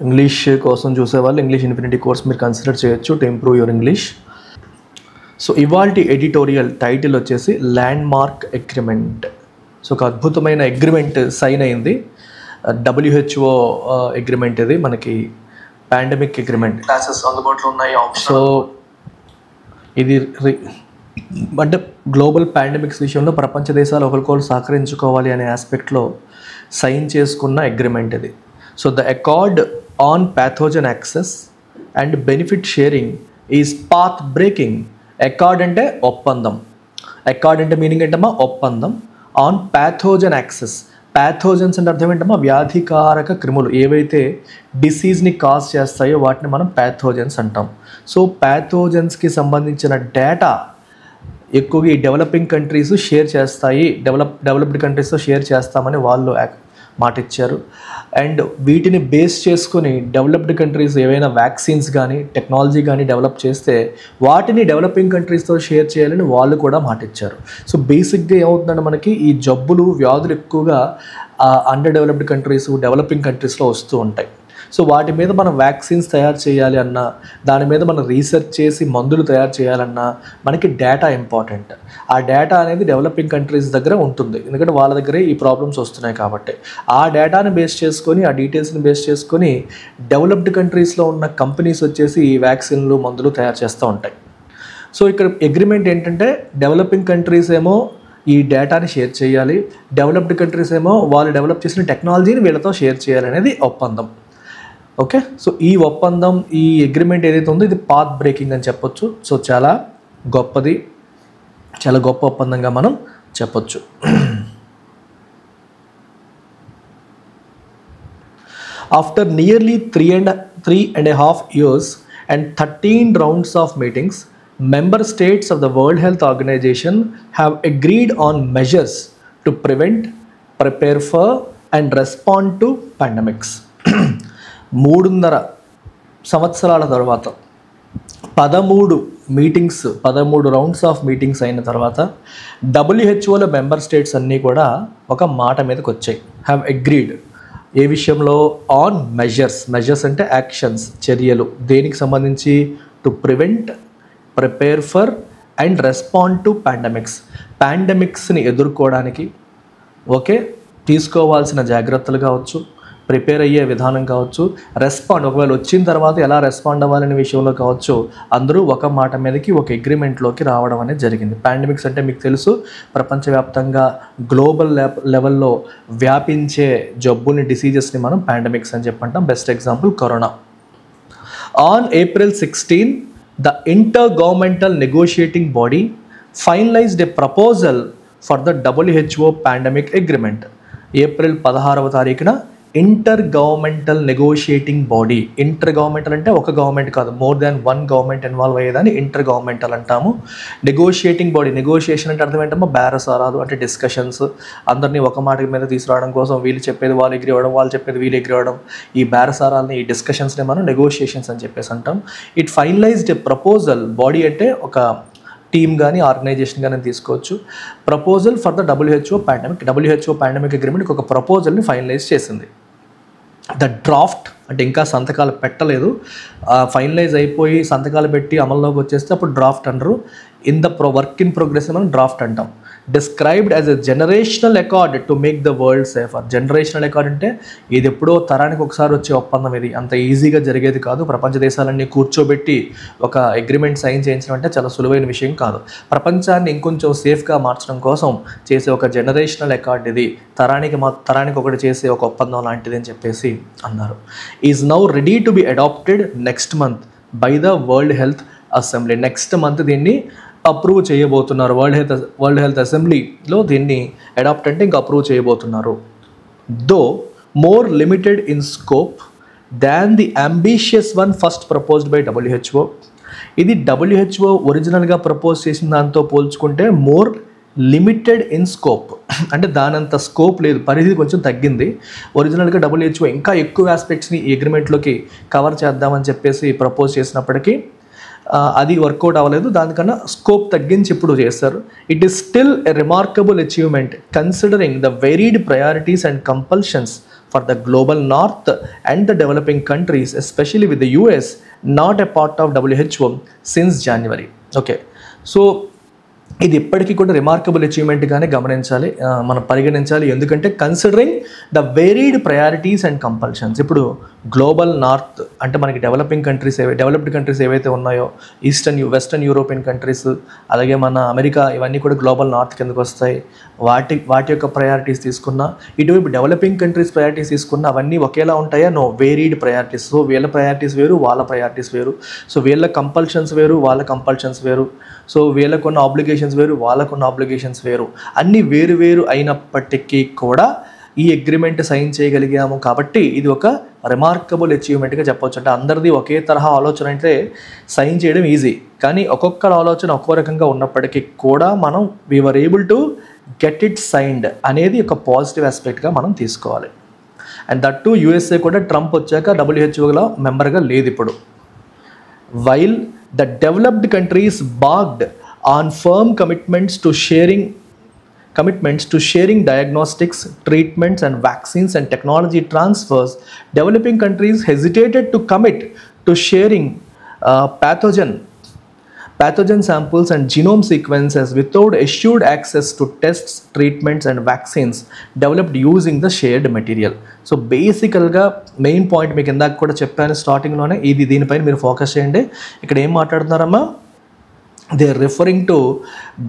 English కోసం చూసేవాళ్ళు English infinity course మీరు కన్సిడర్ చేయొచ్చు to improve your English. So ఇవాల్టి ఎడిటోరియల్ టైటిల్ వచ్చేసి ల్యాండ్ మార్క్ అగ్రిమెంట్. సో ఒక అద్భుతమైన అగ్రిమెంట్ సైన్ అయింది. WHO అగ్రిమెంట్ ఇది, మనకి పాండమిక్ అగ్రిమెంట్. క్లాసెస్ అందుబాటులో ఉన్నాయి. సో ఇది అంటే గ్లోబల్ పాండమిక్స్ విషయంలో ప్రపంచ దేశాలు ఒకరికొకరు సహకరించుకోవాలి అనే ఆస్పెక్ట్లో సైన్ చేసుకున్న అగ్రిమెంట్ ఇది. So the accord on pathogen access and benefit sharing is path breaking. Accord అంటే ఒప్పందం, అకార్డ్ అంటే మీనింగ్ ఏంటమ్మా ఒప్పందం. ఆన్ ప్యాథోజన్ యాక్సెస్, ప్యాథోజన్స్ అంటే అర్థం ఏంటమ్మా వ్యాధికారక క్రిములు, ఏవైతే డిసీజ్ని కాజ్ చేస్తాయో వాటిని మనం ప్యాథోజన్స్ అంటాం. సో ప్యాథోజన్స్కి సంబంధించిన డేటా ఎక్కువగా ఈ డెవలపింగ్ కంట్రీస్ షేర్ చేస్తాయి, డెవలప్డ్ కంట్రీస్తో షేర్ చేస్తామని వాళ్ళు మాట ఇచ్చారు. అండ్ వీటిని బేస్ చేసుకుని డెవలప్డ్ కంట్రీస్ ఏవైనా వ్యాక్సిన్స్ కానీ టెక్నాలజీ కానీ డెవలప్ చేస్తే వాటిని డెవలపింగ్ కంట్రీస్తో షేర్ చేయాలని వాళ్ళు కూడా మాట ఇచ్చారు. సో బేసిక్గా ఏమవుతుందంటే మనకి ఈ జబ్బులు వ్యాధులు ఎక్కువగా అండర్ డెవలప్డ్ కంట్రీస్ డెవలపింగ్ కంట్రీస్లో వస్తూ ఉంటాయి. సో వాటి మీద మనం వ్యాక్సిన్స్ తయారు చేయాలి అన్నా, దాని మీద మనం రీసెర్చ్ చేసి మందులు తయారు చేయాలన్నా మనకి డేటా ఇంపార్టెంట్. ఆ డేటా అనేది డెవలపింగ్ కంట్రీస్ దగ్గర ఉంటుంది, ఎందుకంటే వాళ్ళ దగ్గరే ఈ ప్రాబ్లమ్స్ వస్తున్నాయి కాబట్టి. ఆ డేటాని బేస్ చేసుకొని, ఆ డీటెయిల్స్ని బేస్ చేసుకొని డెవలప్డ్ కంట్రీస్లో ఉన్న కంపెనీస్ వచ్చేసి ఈ వ్యాక్సిన్లు మందులు తయారు చేస్తూ ఉంటాయి. సో ఇక్కడ అగ్రిమెంట్ ఏంటంటే డెవలపింగ్ కంట్రీస్ ఏమో ఈ డేటాని షేర్ చేయాలి, డెవలప్డ్ కంట్రీస్ ఏమో వాళ్ళు డెవలప్ చేసిన టెక్నాలజీని వీళ్ళతో షేర్ చేయాలనేది ఒప్పందం. ఓకే, సో ఈ ఒప్పందం, ఈ అగ్రిమెంట్ ఏదైతే ఉందో ఇది పాత్ బ్రేకింగ్ అని చెప్పొచ్చు. సో చాలా గొప్పది, చాలా గొప్ప ఒప్పందంగా మనం చెప్పొచ్చు. After nearly 3.5 years and 13 rounds of meetings, member states of the World Health Organization have agreed on measures to prevent, prepare for and respond to pandemics. 3.5 సంవత్సరాల తర్వాత 13 రౌండ్స్ ఆఫ్ మీటింగ్స్ అయిన తర్వాత WHOలో మెంబర్ స్టేట్స్ అన్నీ కూడా ఒక మాట మీదకి వచ్చాయి. హ్యావ్ అగ్రీడ్ ఏ విషయంలో? ఆన్ మెజర్స్ అంటే యాక్షన్స్, చర్యలు. దేనికి సంబంధించి? To prevent, prepare for and respond to పాండమిక్స్ని ఎదుర్కోవడానికి ఓకే తీసుకోవాల్సిన జాగ్రత్తలు కావచ్చు, ప్రిపేర్ అయ్యే విధానం కావచ్చు, రెస్పాండ్ ఒకవేళ వచ్చిన తర్వాత ఎలా రెస్పాండ్ అవ్వాలనే విషయంలో కావచ్చు, అందరూ ఒక మాట మీదకి ఒక అగ్రిమెంట్లోకి రావడం అనేది జరిగింది. పాండమిక్స్ అంటే మీకు తెలుసు, ప్రపంచవ్యాప్తంగా గ్లోబల్ లెవెల్లో వ్యాపించే జబ్బుని, డిసీజెస్ని మనం పాండమిక్స్ అని చెప్పంటాం. Best example corona. On April 16, the Intergovernmental Negotiating Body finalized a proposal for the WHO Pandemic Agreement. April 16వ తారీఖున ఇంటర్గవర్నమెంటల్ నెగోషియేటింగ్ బాడీ, ఇంటర్ గవర్నమెంటల్ అంటే ఒక గవర్నమెంట్ కాదు, more than one government involve అయ్యేదాన్ని ఇంటర్ గవర్నమెంటల్ అంటాము. Negotiating body, negotiation అంటే అర్థం ఏంటమ్మా బేరసారాలు అంటే డిస్కషన్స్, అందరినీ ఒక మాట మీద తీసుకురావడం కోసం వీళ్ళు చెప్పేది వాళ్ళు ఎగ్రీ అవ్వడం, వాళ్ళు చెప్పేది వీళ్ళు ఎగ్రీ అవ్వడం, ఈ బేరసారాలని, ఈ డిస్కషన్స్ని మనం నెగోషియేషన్స్ అని చెప్పేసి అంటాం. It finalized a proposal, body అంటే ఒక టీమ్ కానీ ఆర్గనైజేషన్ కానీ తీసుకోవచ్చు. Proposal for the WHO pandemic agreement ఒక ప్రపోజల్ని ఫైనలైజ్ చేసింది. ద డ్రాఫ్ట్ అంటే ఇంకా సంతకాలు పెట్టలేదు, ఫైనలైజ్ అయిపోయి సంతకాలు పెట్టి అమల్లోకి వచ్చేస్తే అప్పుడు డ్రాఫ్ట్ అంటారు. వర్క్ ఇన్ ప్రోగ్రెస్ మనం డ్రాఫ్ట్ అంటాం. Described as a generational accord to make the world safer. Generational accord అంటే ఇది ఎప్పుడో తరానికి ఒకసారి వచ్చే ఒప్పందం, ఇది అంత ఈజీగా జరిగేది కాదు. ప్రపంచ దేశాలన్నీ కూర్చోబెట్టి ఒక అగ్రిమెంట్ సైన్ చేయించడం అంటే చాలా సులువైన విషయం కాదు. ప్రపంచాన్ని ఇంకొంచెం సేఫ్గా మార్చడం కోసం చేసే ఒక జనరేషనల్ అకార్డ్ ఇది, తరానికి ఒకటి చేసే ఒక ఒప్పందం లాంటిది అని చెప్పేసి అన్నారు. Is now ready to be adapted next month by the world health assembly. Next month దీన్ని అప్రూవ్ చేయబోతున్నారు. వరల్డ్ హెల్త్ అసెంబ్లీలో దీన్ని అడాప్ట్ అంటే ఇంకా అప్రూవ్ చేయబోతున్నారు. Though more limited in scope than the ambitious one first proposed by WHO. ఇది WHO ఒరిజినల్గా propose చేసిన దాంతో పోల్చుకుంటే మోర్ లిమిటెడ్ ఇన్ స్కోప్, అంటే దానంత స్కోప్ లేదు, పరిధి కొంచెం తగ్గింది. ఒరిజినల్గా WHO ఇంకా ఎక్కువ ఆస్పెక్ట్స్ని ఈ అగ్రిమెంట్లోకి కవర్ చేద్దామని చెప్పేసి ప్రపోజ్ చేసినప్పటికీ అది వర్కౌట్ అవ్వలేదు, దానికన్నా స్కోప్ తగ్గించి ఇప్పుడు చేస్తారు. It is still a remarkable achievement considering the worried priorities and compulsions for the global north and the developing countries, especially with the US not a part of WHO since January. Okay, so ఇది ఇప్పటికీ కూడా remarkable అచీవ్మెంట్గానే గమనించాలి, మనం పరిగణించాలి. ఎందుకంటే considering the varied priorities and compulsions. ఇప్పుడు global north అంటే మనకి డెవలప్డ్ కంట్రీస్ ఏవైతే ఉన్నాయో, వెస్టర్న్ యూరోపియన్ కంట్రీస్, అలాగే మన అమెరికా, ఇవన్నీ కూడా గ్లోబల్ నార్త్ కిందకు వస్తాయి. వాటి యొక్క ప్రయారిటీస్ తీసుకున్నా, ఇటువైపు డెవలపింగ్ కంట్రీస్ ప్రయారిటీస్ తీసుకున్నా అవన్నీ ఒకేలా ఉంటాయా? No, varied priorities. సో వీళ్ళ ప్రయారిటీస్ వేరు, వాళ్ళ ప్రయారిటీస్ వేరు. సో వీళ్ళ కంపల్షన్స్ వేరు, వాళ్ళ కంపల్షన్స్ వేరు. సో వీళ్ళకున్న ఆబ్లిగేషన్స్ వేరు, వాళ్ళకున్న ఆబ్లిగేషన్స్ వేరు. అన్నీ వేరు వేరు అయినప్పటికీ కూడా ఈ అగ్రిమెంట్ సైన్ చేయగలిగాము కాబట్టి ఇది ఒక రిమార్కబుల్ అచీవ్మెంట్గా చెప్పవచ్చు. అంటే అందరిది ఒకే తరహా ఆలోచన అయితే సైన్ చేయడం ఈజీ, కానీ ఒక్కొక్కరి ఆలోచన ఒక్కో రకంగా ఉన్నప్పటికీ కూడా మనం we are able to get it signed అనేది ఒక పాజిటివ్ ఆస్పెక్ట్గా మనం తీసుకోవాలి. అండ్ దట్ టు యూఎస్ఏ కూడా ట్రంప్ వచ్చాక WHOలో మెంబర్గా లేదు ఇప్పుడు. While the developed countries barked on firm commitments to sharing diagnostics, treatments and vaccines and technology transfers, developing countries hesitated to commit to sharing pathogen samples and genome sequences without assured access to tests, treatments and vaccines developed using the shared material. So బేసికల్గా main point మీకు ఇందాక కూడా చెప్పాను స్టార్టింగ్లోనే, దీనిపైన మీరు focus చేయండి. ఇక్కడ ఏం మాట్లాడుతున్నారమ్మా? They are referring to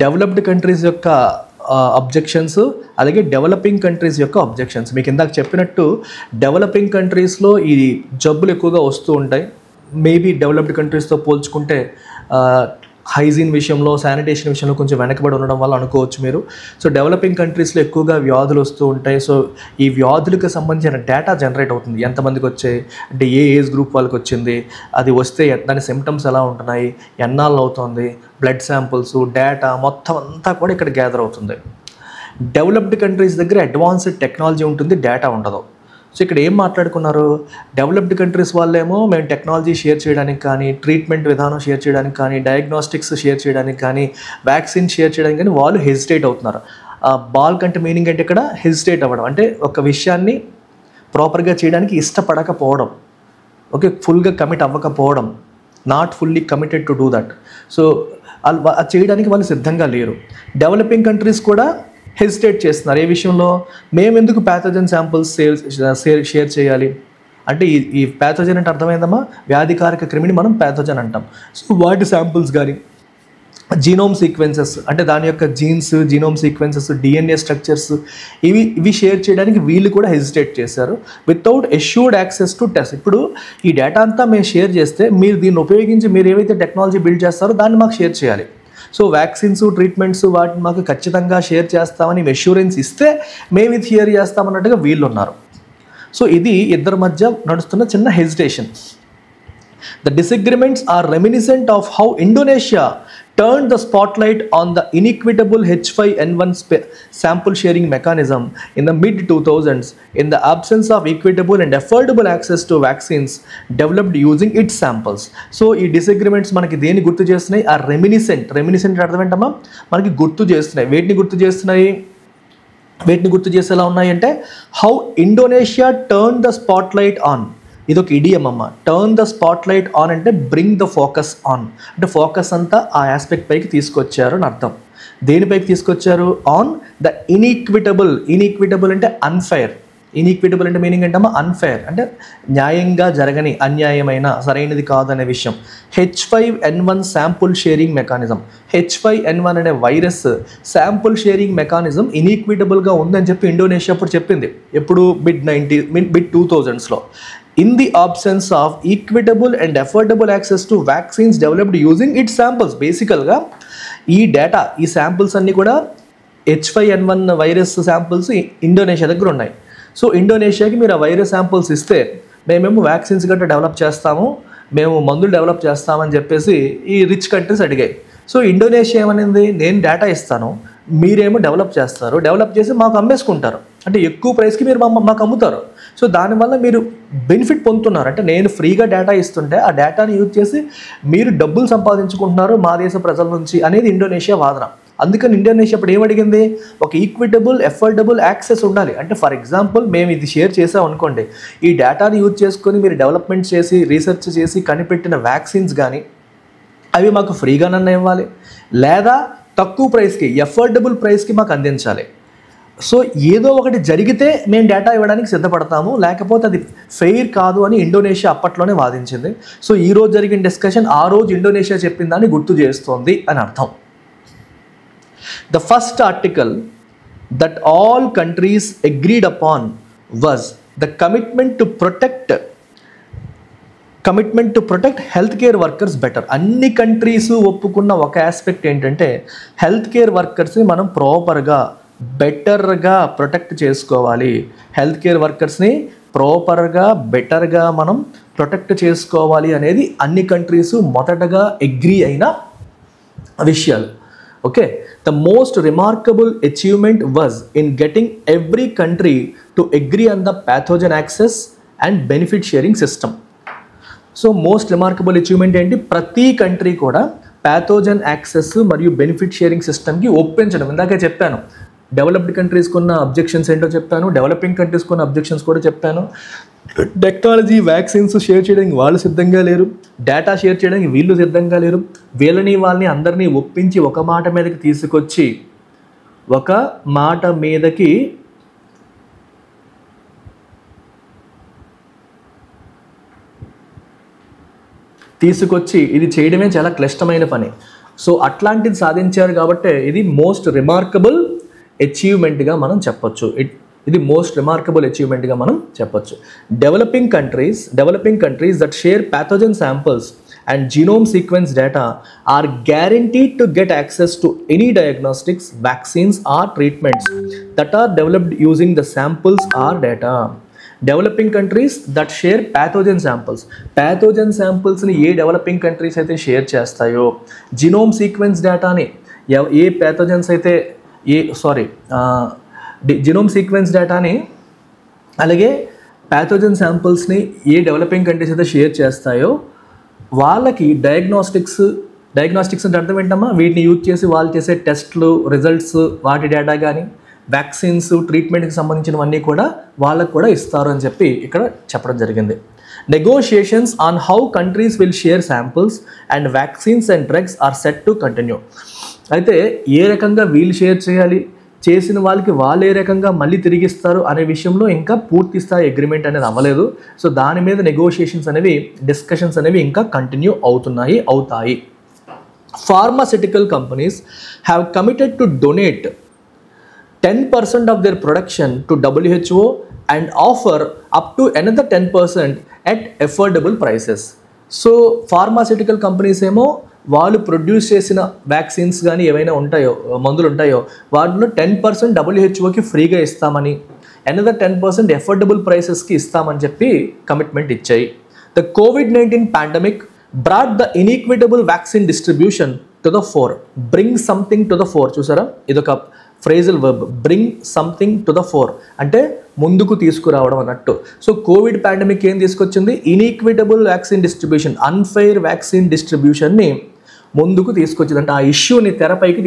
developed countries యొక్క అబ్జెక్షన్స్, అలాగే డెవలపింగ్ కంట్రీస్ యొక్క అబ్జెక్షన్స్. మీకు ఇందాక చెప్పినట్టు డెవలపింగ్ కంట్రీస్లో ఈ జబ్బులు ఎక్కువగా వస్తూ ఉంటాయి. మేబీ డెవలప్డ్ కంట్రీస్తో పోల్చుకుంటే హైజీన్ విషయంలో, శానిటేషన్ విషయంలో కొంచెం వెనకబడి ఉండడం వల్ల అనుకోవచ్చు మీరు. సో డెవలపింగ్ కంట్రీస్లో ఎక్కువగా వ్యాధులు వస్తూ ఉంటాయి. సో ఈ వ్యాధులకు సంబంధించిన డేటా జనరేట్ అవుతుంది. ఎంతమందికి వచ్చాయి, అంటే ఏ ఏజ్ గ్రూప్ వాళ్ళకి వచ్చింది, అది వస్తే దాని సిమ్టమ్స్ ఎలా ఉంటున్నాయి, ఎన్నాళ్ళు అవుతుంది, బ్లడ్ శాంపుల్స్, డేటా మొత్తం అంతా కూడా ఇక్కడ గ్యాదర్ అవుతుంది. డెవలప్డ్ కంట్రీస్ దగ్గర అడ్వాన్స్డ్ టెక్నాలజీ ఉంటుంది, డేటా ఉండదు. సో ఇక్కడ ఏం మాట్లాడుకున్నారు? డెవలప్డ్ కంట్రీస్ వాళ్ళేమో మేము టెక్నాలజీ షేర్ చేయడానికి కానీ, ట్రీట్మెంట్ విధానం షేర్ చేయడానికి కానీ, డయాగ్నోస్టిక్స్ షేర్ చేయడానికి కానీ, వ్యాక్సిన్ షేర్ చేయడానికి కానీ వాళ్ళు హెజిటేట్ అవుతున్నారు. బాల్క్ అంటే మీనింగ్ అంటే ఇక్కడ హెజిటేట్ అవ్వడం, అంటే ఒక విషయాన్ని ప్రాపర్గా చేయడానికి ఇష్టపడకపోవడం. ఓకే, ఫుల్గా కమిట్ అవ్వకపోవడం, not fully committed to do that. So అది చేయడానికి వాళ్ళు సిద్ధంగా లేరు. డెవలపింగ్ కంట్రీస్ కూడా హెజిటేట్ చేస్తున్నారు. ఏ విషయంలో? మేము ఎందుకు ప్యాథోజన్ శాంపుల్స్ షేర్ చేయాలి అంటే, ఈ ప్యాథోజన్ అంటే అర్థమైందమ్మా, వ్యాధికారక క్రిమిని మనం ప్యాథోజన్ అంటాం. సో వాటి శాంపుల్స్ కానీ, జీనోమ్ సీక్వెన్సెస్ అంటే దాని యొక్క jeans, genome sequences, DNA structures, ఇవి షేర్ చేయడానికి వీళ్ళు కూడా హెజిటేట్ చేశారు. Without assured access to test. ఇప్పుడు ఈ డేటా అంతా మేము షేర్ చేస్తే మీరు దీన్ని ఉపయోగించి మీరు ఏవైతే టెక్నాలజీ బిల్డ్ చేస్తారో దాన్ని మాకు షేర్ చేయాలి. సో వ్యాక్సిన్స్, ట్రీట్మెంట్స్ వాటిని మాకు ఖచ్చితంగా షేర్ చేస్తామని అష్యూరెన్స్ ఇస్తే మేము ఇది షేర్ చేస్తామన్నట్టుగా వీళ్ళు ఉన్నారు. సో ఇది ఇద్దరి మధ్య నడుస్తున్న చిన్న hesitation. The disagreements are reminiscent of how Indonesia turned the spotlight on the inequitable H5N1 sample sharing mechanism in the mid-2000s in the absence of equitable and affordable access to vaccines developed using its samples. So ఈ disagreements మనకి దేని గుర్తు చేస్తున్నాయి? ఆ reminiscent అర్థం ఏంటమ్మా? మనకి గుర్తు చేస్తున్నాయి. వేటిని గుర్తు చేసేలా ఉన్నాయి అంటే, how Indonesia turn the spotlight on. ఇది ఒక ఇడియం అమ్మ. టర్న్ ద స్పాట్లైట్ ఆన్ అంటే బ్రింగ్ ద ఫోకస్ ఆన్, అంటే ఫోకస్ అంతా ఆ ఆస్పెక్ట్ పైకి తీసుకొచ్చారు అని అర్థం. దేనిపైకి తీసుకొచ్చారు? ఆన్ ద ఇన్ఈక్విటబుల్ అంటే అన్ఫెయిర్. ఇన్ఈక్విటబుల్ అంటే మీనింగ్ ఏంటమ్మా? అన్ఫెయిర్ అంటే న్యాయంగా జరగని, అన్యాయమైన, సరైనది కాదనే విషయం. H5N1 sample sharing mechanism. H5N1 అనే వైరస్ శాంపుల్ షేరింగ్ మెకానిజం ఇన్ఈక్విటబుల్గా ఉందని చెప్పి ఇండోనేషియా అప్పుడు చెప్పింది. ఎప్పుడు? mid-2000s. In the absence of equitable and affordable access to vaccines developed using its samples. బేసికల్గా ఈ డేటా, ఈ శాంపుల్స్ అన్నీ కూడా H5N1 వైరస్ శాంపుల్స్ ఇండోనేషియా దగ్గర ఉన్నాయి. సో ఇండోనేషియాకి మీరు ఆ వైరస్ శాంపుల్స్ ఇస్తే మేమేమో వ్యాక్సిన్స్ గట్రా డెవలప్ చేస్తాము, మేము మందులు డెవలప్ చేస్తామని చెప్పేసి ఈ రిచ్ కంట్రీస్ అడిగాయి. సో ఇండోనేషియా ఏమనింది? నేను డేటా ఇస్తాను, మీరేమో డెవలప్ చేస్తారు, డెవలప్ చేసి మాకు అమ్మేసుకుంటారు, అంటే ఎక్కువ ప్రైస్కి మీరు మాకు అమ్ముతారు. సో దానివల్ల మీరు బెనిఫిట్ పొందుతున్నారు. అంటే నేను ఫ్రీగా డేటా ఇస్తుంటే ఆ డేటాని యూజ్ చేసి మీరు డబ్బులు సంపాదించుకుంటున్నారు మా దేశ ప్రజల నుంచి అనేది ఇండోనేషియా వాదన. అందుకని ఇండోనేషియా ఇప్పుడు ఏమడిగింది, ఒక ఈక్విటబుల్ ఎఫోర్డబుల్ యాక్సెస్ ఉండాలి. అంటే ఫర్ ఎగ్జాంపుల్ మేము ఇది షేర్ చేసాం అనుకోండి, ఈ డేటాని యూజ్ చేసుకొని మీరు డెవలప్మెంట్ చేసి రీసెర్చ్ చేసి కనిపెట్టిన వ్యాక్సిన్స్ కానీ అవి మాకు ఫ్రీగానన్నా ఇవ్వాలి, లేదా తక్కువ ప్రైస్కి ఎఫోర్డబుల్ ప్రైస్కి మాకు అందించాలి. సో ఏదో ఒకటి జరిగితే మేము డేటా ఇవ్వడానికి సిద్ధపడతాము, లేకపోతే అది ఫెయిర్ కాదు అని ఇండోనేషియా అప్పట్లోనే వాదించింది. సో ఈ రోజు జరిగిన డిస్కషన్ ఆ రోజు ఇండోనేషియా చెప్పిన దాన్ని గుర్తు చేస్తోంది అని అర్థం. The first article that all countries agreed upon was the commitment to protect health care workers better. అన్ని కంట్రీస్ ఒప్పుకున్న ఒక ఆస్పెక్ట్ ఏంటంటే హెల్త్ కేర్ వర్కర్స్ని మనం ప్రాపర్గా బెటర్గా ప్రొటెక్ట్ చేసుకోవాలి. హెల్త్ కేర్ వర్కర్స్ని ప్రాపర్గా బెటర్గా మనం ప్రొటెక్ట్ చేసుకోవాలి అనేది అన్ని కంట్రీస్ మొదటగా అగ్రీ అయిన విషయాలు. Okay, the most remarkable achievement was in getting every country to agree on the pathogen access and benefit sharing system. So most remarkable achievement ఏంటి, ప్రతి కంట్రీ కూడా ప్యాథోజన్ యాక్సెస్ మరియు బెనిఫిట్ షేరింగ్ సిస్టమ్కి ఒప్పించడం. ఇందాకే చెప్పాను, డెవలప్డ్ కంట్రీస్కి ఉన్న అబ్జెక్షన్స్ ఏంటో చెప్పాను, డెవలపింగ్ కంట్రీస్కి ఉన్న అబ్జెక్షన్స్ కూడా చెప్పాను. టెక్నాలజీ వ్యాక్సిన్స్ షేర్ చేయడానికి వాళ్ళు సిద్ధంగా లేరు, డేటా షేర్ చేయడానికి వీళ్ళు సిద్ధంగా లేరు. వాళ్ళని అందరినీ ఒప్పించి ఒక మాట మీదకి తీసుకొచ్చి ఇది చేయడమే చాలా క్లిష్టమైన పని. సో అట్లాంటిది సాధించారు కాబట్టి ఇది మోస్ట్ రిమార్కబుల్ అచీవ్మెంట్గా మనం చెప్పొచ్చు. ఇది మోస్ట్ రిమార్కబుల్ అచీవ్మెంట్గా మనం చెప్పొచ్చు. Developing countries that share pathogen samples and genome sequence data are guaranteed to get access to any diagnostics, vaccines or treatments that are developed using the samples or data. Developing countries that share pathogen శాంపుల్స్ని ఏ developing countries అయితే share చేస్తాయో, genome sequence డేటాని ఏ pathogens అయితే genome sequence డేటాని అలాగే pathogen శాంపుల్స్ని ఏ డెవలపింగ్ కంట్రీస్ అయితే షేర్ చేస్తాయో వాళ్ళకి డయాగ్నోస్టిక్స్ అంటే అర్థం ఏంటమ్మా, వీటిని యూజ్ చేసి వాళ్ళు చేసే టెస్ట్లు రిజల్ట్స్ వాటి డేటా కానీ వ్యాక్సిన్స్ ట్రీట్మెంట్కి సంబంధించినవన్నీ కూడా వాళ్ళకు కూడా ఇస్తారు అని చెప్పి ఇక్కడ చెప్పడం జరిగింది. Negotiations on how countries will share samples and vaccines and drugs are set to continue. అయితే ఏ రకంగా వీళ్ళు షేర్ చేయాలి, చేసిన వాళ్ళకి వాళ్ళు ఏ రకంగా మళ్ళీ తిరిగిస్తారు అనే విషయంలో ఇంకా పూర్తి స్థాయి అగ్రిమెంట్ అనేది అవ్వలేదు. సో దాని మీద డిస్కషన్స్ అనేవి ఇంకా కంటిన్యూ అవుతాయి. Pharmaceutical companies have committed to donate 10% of their production to WHO and offer up to another 10% at affordable prices. So pharmaceutical companies ఏమో వాళ్ళు ప్రొడ్యూస్ చేసిన వ్యాక్సిన్స్ కానీ ఏవైనా మందులు ఉంటాయో వాటిలో 10% WHOకి ఫ్రీగా ఇస్తామని, another 10% affordable ప్రైసెస్కి ఇస్తామని చెప్పి కమిట్మెంట్ ఇచ్చాయి. The COVID-19 pandemic brought the inequitable vaccine distribution to the fore. Bring something to the fore. చూసారా, ఇదొక phrasal verb, bring something to the fore అంటే ముందుకు తీసుకురావడం అన్నట్టు. సో కోవిడ్ పాండమిక్ ఏం తీసుకొచ్చింది, ఇన్ఈక్విటబుల్ వ్యాక్సిన్ డిస్ట్రిబ్యూషన్, అన్ఫెయిర్ వ్యాక్సిన్ డిస్ట్రిబ్యూషన్ని ముందుకు తీసుకొచ్చింది. అంటే ఆ ఇష్యూని తెరపైకి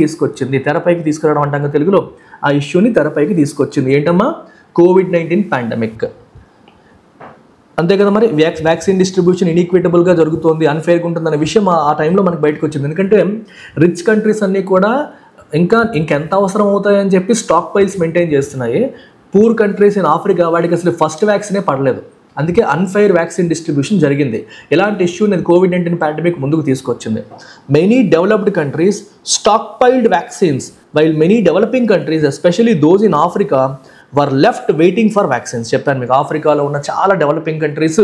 తీసుకురావడం అంటాం తెలుగులో, ఆ ఇష్యూని తెరపైకి తీసుకొచ్చింది. ఏంటమ్మా, COVID-19 పాండమిక్. అంతే కదా మరి, వ్యాక్సిన్ డిస్ట్రిబ్యూషన్ ఇన్ఈక్విటబుల్గా జరుగుతుంది, అన్ఫెయిర్గా ఉంటుందనే విషయం ఆ టైంలో మనకు బయటకు వచ్చింది. ఎందుకంటే రిచ్ కంట్రీస్ అన్నీ కూడా ఇంకెంత అవసరం అవుతాయని చెప్పి స్టాక్ పైల్స్ మెయింటైన్ చేస్తున్నాయి. పూర్ కంట్రీస్ ఇన్ ఆఫ్రికా వాడికి అసలు ఫస్ట్ వ్యాక్సినే పడలేదు, అందుకే అన్ఫెయిర్ వ్యాక్సిన్ డిస్ట్రిబ్యూషన్ జరిగింది. ఇలాంటి ఇష్యూ నేను COVID-19 పాండమిక్ ముందుకు తీసుకొచ్చింది. Many developed countries stock piled vaccines while many developing countries especially those in Africa were left waiting for vaccines. చెప్పాను మీకు, ఆఫ్రికాలో ఉన్న చాలా డెవలపింగ్ కంట్రీస్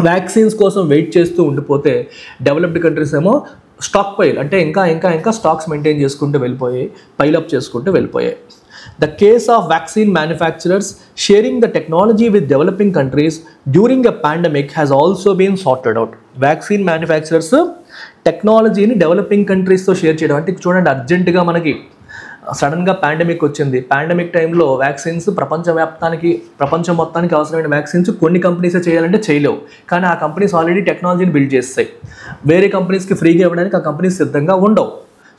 వ్యాక్సిన్స్ కోసం వెయిట్ చేస్తూ ఉండిపోతే డెవలప్డ్ కంట్రీస్ ఏమో స్టాక్ పైల్ అంటే ఇంకా స్టాక్స్ మెయింటైన్ చేసుకుంటూ పైలప్ చేసుకుంటూ వెళ్ళిపోయాయి. The case of vaccine manufacturers sharing the technology with developing countries during a pandemic has also been sorted out. Vaccine manufacturers టెక్నాలజీని డెవలపింగ్ కంట్రీస్తో షేర్ చేయడం. అంటే చూడండి, అర్జెంటుగా మనకి సడన్గా పాండమిక్ వచ్చింది. పాండమిక్ టైంలో వ్యాక్సిన్స్ ప్రపంచం మొత్తానికి అవసరమైన వ్యాక్సిన్స్ కొన్ని కంపెనీసే చేయాలంటే చేయలేవు, కానీ ఆ కంపెనీస్ ఆల్రెడీ టెక్నాలజీని బిల్డ్ చేస్తాయి. వేరే కంపెనీస్కి ఫ్రీగా ఇవ్వడానికి ఆ కంపెనీస్ సిద్ధంగా ఉండవు.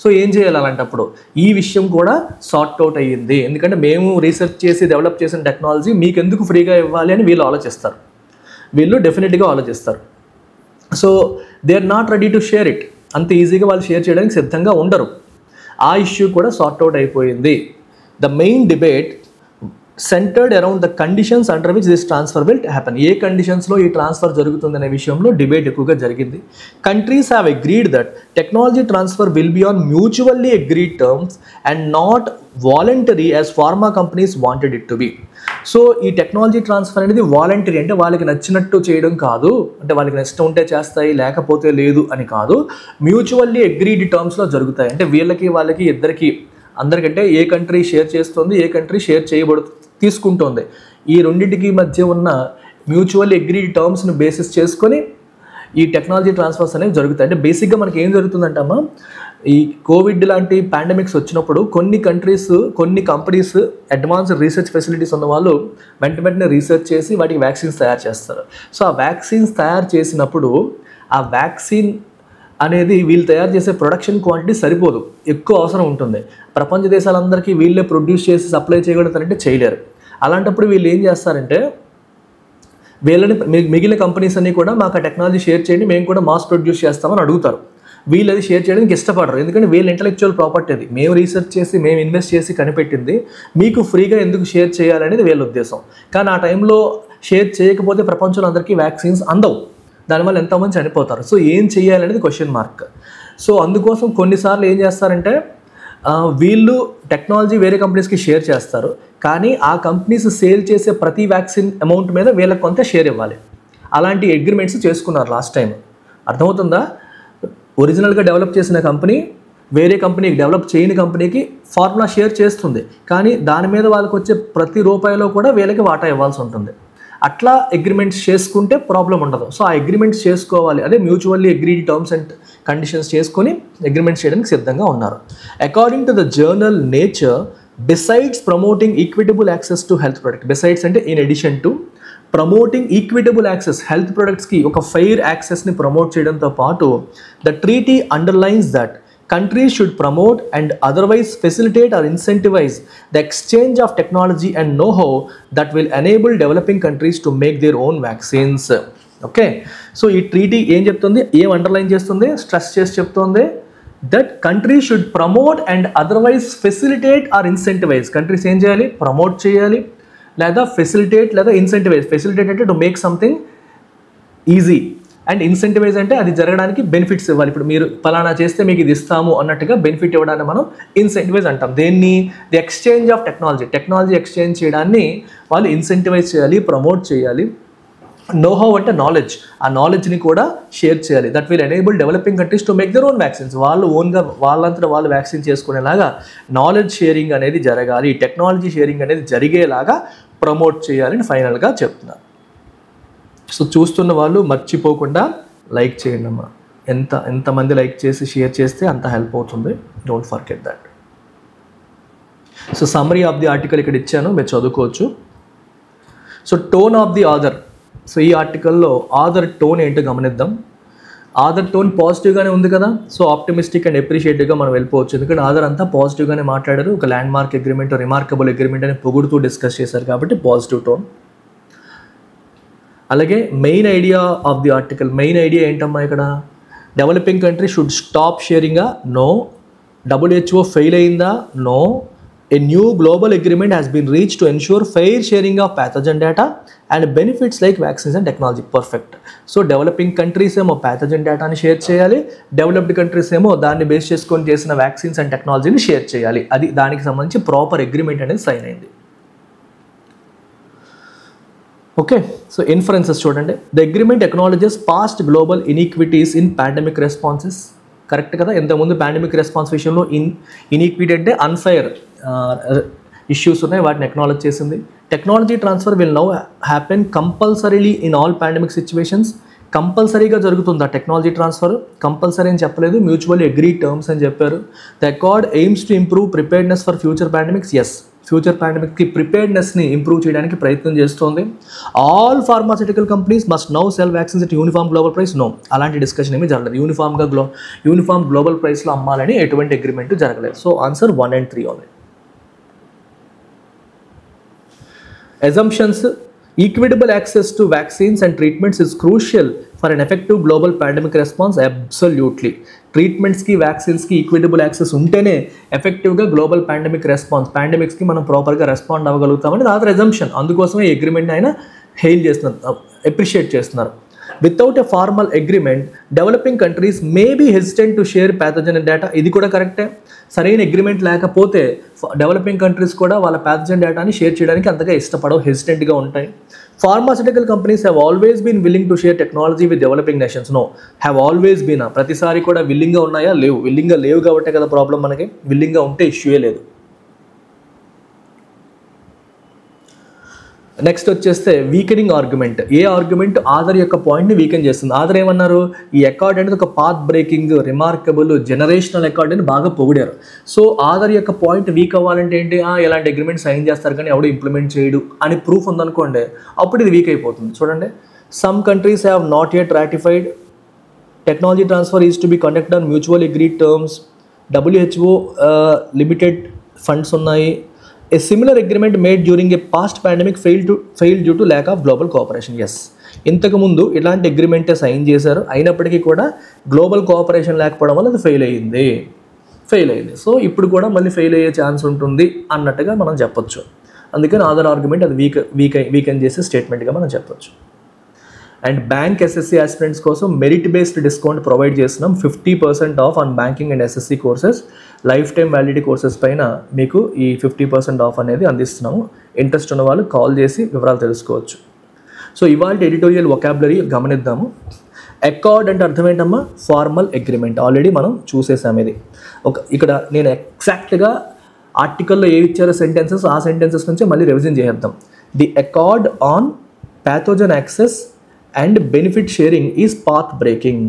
సో ఏం చేయాలి అలాంటప్పుడు? ఈ విషయం కూడా సార్ట్ అవుట్ అయ్యింది. ఎందుకంటే మేము రీసెర్చ్ చేసి డెవలప్ చేసిన టెక్నాలజీ మీకు ఎందుకు ఫ్రీగా ఇవ్వాలి అని వీళ్ళు ఆలోచిస్తారు, వీళ్ళు డెఫినెట్గా ఆలోచిస్తారు. So they are not ready to share it. అంత ఈజీగా వాళ్ళు షేర్ చేయడానికి సిద్ధంగా ఉండరు. ఆ ఇష్యూ కూడా సార్ట్ అవుట్ అయిపోయింది. The main debate centred around the conditions under which this transfer will happen. ఏ కండిషన్స్లో ఈ ట్రాన్స్ఫర్ జరుగుతుందనే విషయంలో డిబేట్ ఎక్కువగా జరిగింది. Countries have agreed that technology transfer will be on mutually agreed terms and not voluntary as pharma companies wanted it to be. So ఈ technology transfer అనేది voluntary, అంటే వాళ్ళకి నచ్చినట్టు చేయడం కాదు, అంటే వాళ్ళకి నష్టం ఉంటే చేస్తాయి లేకపోతే లేదు అని కాదు, మ్యూచువల్లీ అగ్రీడ్ టర్మ్స్లో జరుగుతాయి. అంటే వీళ్ళకి వాళ్ళకి ఇద్దరికి అందరికంటే ఏ కంట్రీ షేర్ చేస్తుంది, ఏ కంట్రీ షేర్ తీసుకుంటోంది, ఈ రెండింటికి మధ్య ఉన్న మ్యూచువల్ అగ్రీడ్ టర్మ్స్ని బేసిస్ చేసుకొని ఈ టెక్నాలజీ ట్రాన్స్ఫర్స్ అనేవి జరుగుతాయి. అంటే బేసిక్గా మనకి ఏం జరుగుతుందంటమ్మా, ఈ కోవిడ్ లాంటి పాండమిక్స్ వచ్చినప్పుడు కొన్ని కంట్రీస్, కొన్ని కంపెనీస్ అడ్వాన్స్డ్ రీసెర్చ్ ఫెసిలిటీస్ ఉన్న వాళ్ళు వెంటనే రీసెర్చ్ చేసి వాటికి వ్యాక్సిన్స్ తయారు చేస్తారు. సో ఆ వ్యాక్సిన్స్ తయారు చేసినప్పుడు ఆ వ్యాక్సిన్ అనేది వీళ్ళు తయారు చేసే ప్రొడక్షన్ క్వాంటిటీ సరిపోదు, ఎక్కువ అవసరం ఉంటుంది. ప్రపంచ దేశాలందరికీ వీళ్ళే ప్రొడ్యూస్ చేసి సప్లై చేయగలుగుతారంటే చేయలేరు. అలాంటప్పుడు వీళ్ళు ఏం చేస్తారంటే వీళ్ళని మిగిలిన కంపెనీస్ అన్నీ కూడా మాకు ఆ టెక్నాలజీ షేర్ చేయండి, మేము కూడా మాస్ ప్రొడ్యూస్ చేస్తామని అడుగుతారు. వీళ్ళు అది షేర్ చేయడానికి ఇష్టపడరు, ఎందుకంటే వీళ్ళ ఇంటలెక్చువల్ ప్రాపర్టీ అది, మేము రీసెర్చ్ చేసి మేము ఇన్వెస్ట్ చేసి కనిపెట్టింది, మీకు ఫ్రీగా ఎందుకు షేర్ చేయాలనేది వీళ్ళ ఉద్దేశం. కానీ ఆ టైంలో షేర్ చేయకపోతే ప్రపంచంలో అందరికీ వ్యాక్సిన్స్ అందవు, దానివల్ల ఎంతోమంది చనిపోతారు. సో ఏం చేయాలనేది క్వశ్చన్ మార్క్. సో అందుకోసం కొన్నిసార్లు ఏం చేస్తారంటే వీళ్ళు టెక్నాలజీ వేరే కంపెనీస్కి షేర్ చేస్తారు, కానీ ఆ కంపెనీస్ సేల్ చేసే ప్రతి వ్యాక్సిన్ అమౌంట్ మీద వీళ్ళకి కొంత షేర్ ఇవ్వాలి. అలాంటి అగ్రిమెంట్స్ చేసుకున్నారు లాస్ట్ టైం. అర్థమవుతుందా? ఒరిజినల్గా డెవలప్ చేసిన కంపెనీ వేరే కంపెనీకి, డెవలప్ చేయని కంపెనీకి ఫార్ములా షేర్ చేస్తుంది, కానీ దాని మీద వాళ్ళకి వచ్చే ప్రతి రూపాయిలో కూడా వీళ్ళకి వాటా ఇవ్వాల్సి ఉంటుంది. అట్లా అగ్రిమెంట్స్ చేసుకుంటే ప్రాబ్లం ఉండదు. సో ఆ అగ్రిమెంట్స్ చేసుకోవాలి, అదే mutually agreed terms and conditions చేసుకొని అగ్రిమెంట్స్ చేయడానికి సిద్ధంగా ఉన్నారు. According to the journal nature, besides promoting equitable access to health product, besides అంటే in addition to promoting equitable access, health ప్రొడక్ట్స్కి ఒక ఫెయిర్ యాక్సెస్ని ప్రమోట్ చేయడంతో పాటు the treaty underlines that countries should promote and otherwise facilitate or incentivize the exchange of technology and know-how that will enable developing countries to make their own vaccines. Okay, so ee treaty em cheptundi, em underline chestundi, stress chesi cheptundi that countries should promote and otherwise facilitate or incentivize. Countries em cheyali, promote cheyali లేదా facilitate లేదా incentivize. Facilitate అంటే to make something easy and incentivise అంటే అది జరగడానికి benefits ఇవ్వాలి. ఇప్పుడు మీరు పలానా చేస్తే మీకు ఇది ఇస్తాము అన్నట్టుగా బెనిఫిట్ ఇవ్వడాన్ని మనం ఇన్సెంటివైజ్ అంటాం. దేన్ని? The exchange of technology, technology exchange చేయడాన్ని వాళ్ళు ఇన్సెంటివైజ్ చేయాలి, ప్రమోట్ చేయాలి. నోహౌ అంటే నాలెడ్జ్, ఆ నాలెడ్జ్ని కూడా షేర్ చేయాలి. That will enable developing countries to make their own vaccines. వాళ్ళు ఓన్గా వాళ్ళంతా వాళ్ళు వ్యాక్సిన్ చేసుకునేలాగా నాలెడ్జ్ షేరింగ్ అనేది జరగాలి, టెక్నాలజీ షేరింగ్ అనేది జరిగేలాగా ప్రమోట్ చేయాలని ఫైనల్గా చెప్తున్నారు. సో చూస్తున్న వాళ్ళు మర్చిపోకుండా లైక్ చేయండి అమ్మా. ఎంతమంది లైక్ చేసి షేర్ చేస్తే అంత హెల్ప్ అవుతుంది. Don't forget that. So summary of the article ఇక్కడ ఇచ్చాను, మీరు చదువుకోవచ్చు. So tone of the author. So ఈ ఆర్టికల్లో ఆథర్ టోన్ ఏంటో గమనిద్దాం. ఆథర్ టోన్ పాజిటివ్గానే ఉంది కదా. సో ఆప్టిమిస్టిక్ అండ్ అప్రిషియేటివ్గా మనం వెళ్ళిపోవచ్చు, ఎందుకంటే ఆథర్ అంతా పాజిటివ్గానే మాట్లాడారు. ఒక landmark agreement, remarkable agreement అని పొగుడుతూ డిస్కస్ చేశారు కాబట్టి పాజిటివ్ టోన్. అలాగే main idea of the article, main idea ఏంటమ్మా ఇక్కడ? డెవలపింగ్ కంట్రీ షుడ్ స్టాప్ షేరింగా? నో. WHO ఫెయిల్ అయిందా? No. A new global agreement has been reached to ensure fair sharing of pathogen data and benefits like vaccines and technology. Perfect. So developing countries ఏమో pathogen data ని share చేయాలి, developed countries ఏమో దాన్ని base చేసుకొని చేసిన vaccines and టెక్నాలజీని share చేయాలి. అది దానికి సంబంధించి ప్రాపర్ అగ్రిమెంట్ అనేది సైన్ అయింది. ఓకే, సో ఇన్ఫరెన్సెస్ చూడండి. The agreement acknowledges past global inequities in pandemic responses. Correct కదా. ఇంతకుముందు పాండమిక్ రెస్పాన్స్ విషయంలో ఇన్ఈక్విటీ అంటే అన్ఫైర్ ఇష్యూస్ ఉన్నాయి, వాటిని అక్నాలజ్ చేసింది. Technology transfer will now happen compulsorily in all pandemic situations. కంపల్సరీగా జరుగుతుంది ఆ టెక్నాలజీ ట్రాన్స్ఫర్. కంపల్సరీ అని చెప్పలేదు, మ్యూచువల్లీ అగ్రీ టర్మ్స్ అని చెప్పారు. The accord aims to improve preparedness for future pandemics. Yes, future పాండమిక్కి ప్రిపేర్డ్నెస్ని ఇంప్రూవ్ చేయడానికి ప్రయత్నం చేస్తోంది. All pharmaceutical companies must now sell vaccines at uniform global price. No, అలాంటి డిస్కషన్ ఏమీ జరగలేదు. యూనిఫామ్ గ్లోబల్ ప్రైస్లో అమ్మాలని ఎటువంటి అగ్రిమెంట్ జరగలేదు. So answer 1 and 3 only. Assumptions: equitable access to vaccines and treatments is crucial for an effective global pandemic response. Absolutely. Treatments ki, vaccines ki equitable access untene effective ga global pandemic response, pandemics ki మనం proper గా respond అవ్వగలుగుతామని అది assumption. అందుకోసమే ఈ agreement అయినా hail చేస్తున్నారు, appreciate చేస్తున్నారు. Without a formal agreement, developing countries may be hesitant to share pathogen data. ఇది కూడా కరెక్టే. సరైన అగ్రిమెంట్ లేకపోతే డెవలపింగ్ కంట్రీస్ కూడా వాళ్ళ ప్యాథోజన్ డేటాని షేర్ చేయడానికి అంతగా ఇష్టపడవు, హెసిటెంట్గా ఉంటాయి. Pharmaceutical companies have always been willing to share technology with developing nations. No, have always been. ప్రతిసారి కూడా విల్లింగ్గా ఉన్నాయా? లేవు. విల్లింగ్గా లేవు కాబట్టే కదా ప్రాబ్లం మనకి. విల్లింగ్గా ఉంటే ఇష్యూయే లేదు. నెక్స్ట్ వచ్చేస్తే వీకెనింగ్ ఆర్గ్యుమెంట్. ఏ ఆర్గ్యుమెంట్ ఆధార్ యొక్క పాయింట్ని వీకెన్ చేస్తుంది. ఆధార్ ఏమన్నారు? ఈ అకార్డ్ అనేది ఒక path breaking, remarkable, generational accord అని బాగా పొగిడారు. సో ఆధార్ యొక్క పాయింట్ వీక్ అవ్వాలంటే ఏంటి? ఎలాంటి అగ్రిమెంట్ సైన్ చేస్తారు కానీ ఎవడు ఇంప్లిమెంట్ చేయడు అని ప్రూఫ్ ఉందనుకోండి, అప్పుడు ఇది వీక్ అయిపోతుంది. చూడండి, some countries have not yet ratified. Technology transfer is to be conduct on mutual agreed terms. WHO limited funds ఉన్నాయి. A similar agreement made during a past pandemic failed due to lack of global cooperation. Yes, ఇంతకుముందు ఇలాంటి అగ్రిమెంటే sign చేశారు, అయినప్పటికీ కూడా global cooperation లేకపోవడం వల్ల అది fail అయ్యింది. సో ఇప్పుడు కూడా మళ్ళీ ఫెయిల్ అయ్యే ఛాన్స్ ఉంటుంది అన్నట్టుగా మనం చెప్పొచ్చు. అందుకని ఆధార్ ఆర్గ్యుమెంట్ అది వీకెన్ చేసే స్టేట్మెంట్గా మనం చెప్పొచ్చు. అండ్ బ్యాంక్ SSC ఆస్పిరెంట్స్ కోసం మెరిట్ బేస్డ్ డిస్కౌంట్ ప్రొవైడ్ చేస్తున్నాం. 50% of on banking and SSC courses. Life time validity courses పైన మీకు ఈ 50% ఆఫ్ అనేది అందిస్తున్నాము. ఇంట్రెస్ట్ ఉన్న వాళ్ళు కాల్ చేసి వివరాలు తెలుసుకోవచ్చు. సో ఇవాళ ఎడిటోరియల్ వొకాబులరీ గమనిద్దాము. అకార్డ్ అంటే అర్థం ఏంటమ్మా? Formal agreement. ఆల్రెడీ మనం చూసేసాము ఇది. ఇక్కడ నేను ఎగ్జాక్ట్గా ఆర్టికల్లో ఏవి ఇచ్చారో సెంటెన్సెస్, ఆ సెంటెన్సెస్ నుంచి మళ్ళీ రివిజన్ చేద్దాం. The accord on pathogen access and benefit sharing is path breaking.